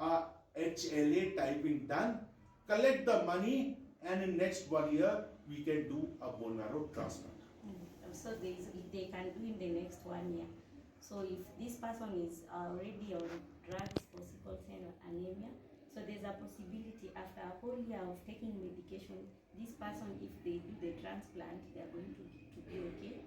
HLA typing done, collect the money, and in next 1 year we can do a bone marrow transplant. So they can do in the next 1 year. So if this person is already on drugs for sickle cell anemia, so there's a possibility after a whole year of taking medication, this person, if they do the transplant, they are going to be okay?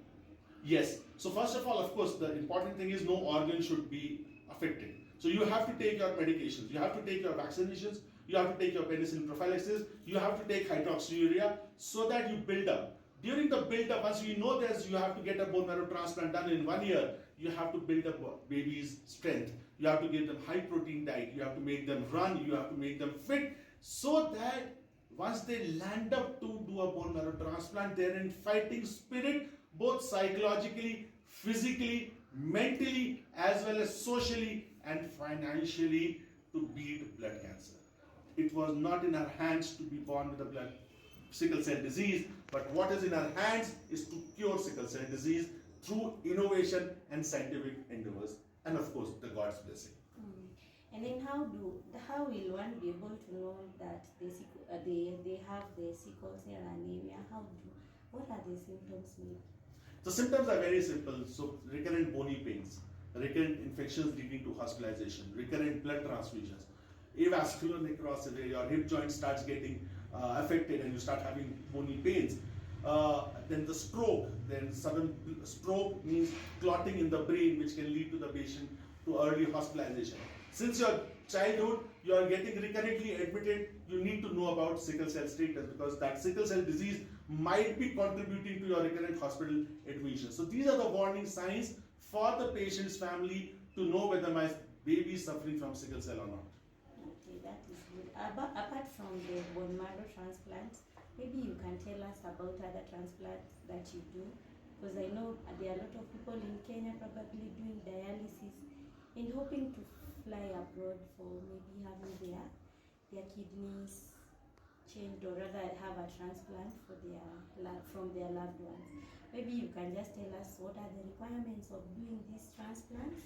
Yes. So first of all, of course, the important thing is no organ should be affected. So you have to take your medications, you have to take your vaccinations, you have to take your penicillin prophylaxis, you have to take hydroxyurea so that you build up. During the build up, once you know this, you have to get a bone marrow transplant done in 1 year, you have to build up baby's strength. You have to give them high protein diet, you have to make them run, you have to make them fit so that once they land up to do a bone marrow transplant, they're in fighting spirit, both psychologically, physically, mentally, as well as socially and financially to beat blood cancer. It was not in our hands to be born with a sickle cell disease, but what is in our hands is to cure sickle cell disease through innovation and scientific endeavors, and of course the God's blessing. And then how will one be able to know that they have the sickle cell anemia? What are the symptoms maybe? The symptoms are very simple. So recurrent bony pains, recurrent infections leading to hospitalization, recurrent blood transfusions, avascular necrosis where your hip joint starts getting affected and you start having bony pains. Then the stroke, then sudden stroke means clotting in the brain which can lead to the patient to early hospitalization. Since your childhood you are getting recurrently admitted, you need to know about sickle cell status because that sickle cell disease might be contributing to your recurrent hospital admission. So these are the warning signs for the patient's family to know whether my baby is suffering from sickle cell or not. Okay, that is good. Apart from the bone marrow transplants, maybe you can tell us about other transplants that you do, because I know there are a lot of people in Kenya probably doing dialysis and hoping to fly abroad for maybe having their kidneys changed or rather have a transplant for from their loved ones. Maybe you can just tell us what are the requirements of doing these transplants?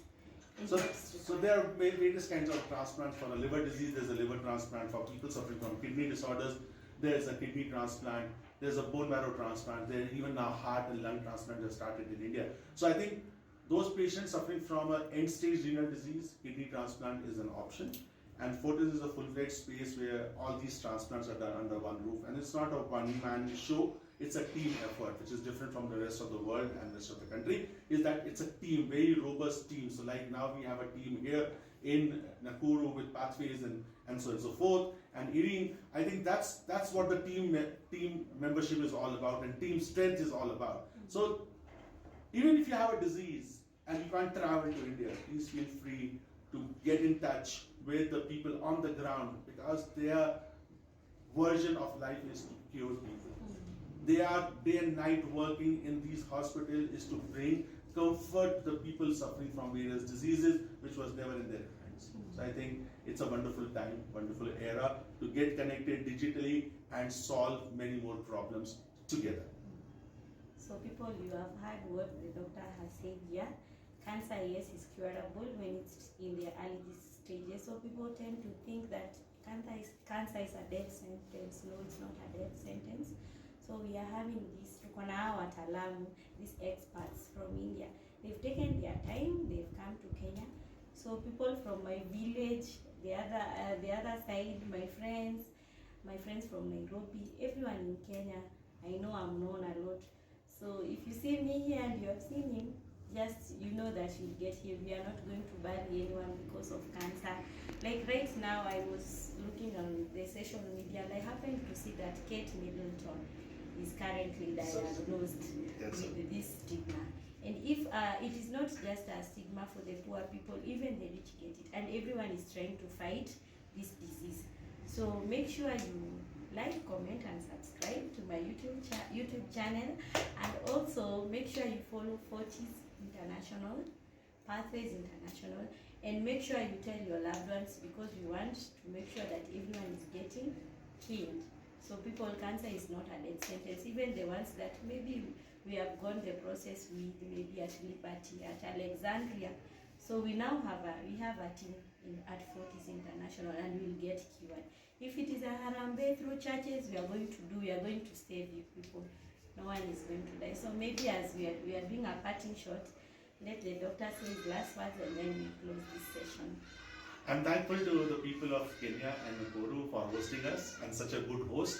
So there are various kinds of transplants. For a liver disease, there's a liver transplant. For people suffering from kidney disorders, there's a kidney transplant. There's a bone marrow transplant. There even now heart and lung transplant have started in India. So I think those patients suffering from an end-stage renal disease, kidney transplant is an option. And Fortis is a full-fledged space where all these transplants are done under one roof. And it's not a one-man show, it's a team effort, which is different from the rest of the world and rest of the country, is that it's a team, very robust team. So like now we have a team here in Nakuru with pathways and so on and so forth. And Irene, I think that's what the team membership is all about and team strength is all about. So even if you have a disease and you can't travel to India, please feel free to get in touch with the people on the ground because their version of life is to cure people. They are day and night working in these hospitals is to bring comfort to the people suffering from various diseases which was never in their hands. So I think it's a wonderful time, wonderful era to get connected digitally and solve many more problems together. So people, you have heard what the doctor has said here. Cancer, yes, is curable when it's in the early stages. So people tend to think that cancer is a death sentence. No, it's not a death sentence. So we are having this, these experts from India. They've taken their time, they've come to Kenya. So people from my village, the other side, my friends from Nairobi, everyone in Kenya, I know I'm known a lot. So if you see me here and you have seen him, just you know that you'll get healed. We are not going to bury anyone because of cancer. Like right now, I was looking on the social media and I happened to see that Kate Middleton is currently diagnosed with this stigma. And if it is not just a stigma for the poor people, even the rich get it. And everyone is trying to fight this disease. So make sure you like, comment and subscribe to my YouTube channel, and also make sure you follow Fortis International, Pathways International, and make sure you tell your loved ones because we want to make sure that everyone is getting healed. So people, cancer is not a death sentence. Even the ones that maybe we have gone the process with, maybe at Liberty, at Alexandria. So we now have a team at Fortis International, and we'll get cured. If it is a Harambe through churches, we are going to save you people. No one is going to die. So maybe as we are doing a parting shot, let the doctor say his last words and then we close this session. I'm thankful to the people of Kenya and Nakuru for hosting us and such a good host.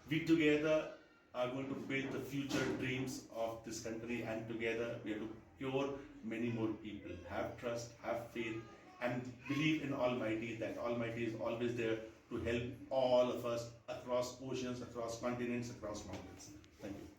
We together are going to build the future dreams of this country, and together we have to cure many more people. Have trust, have faith, and believe in Almighty, that Almighty is always there to help all of us across oceans, across continents, across mountains. Thank you.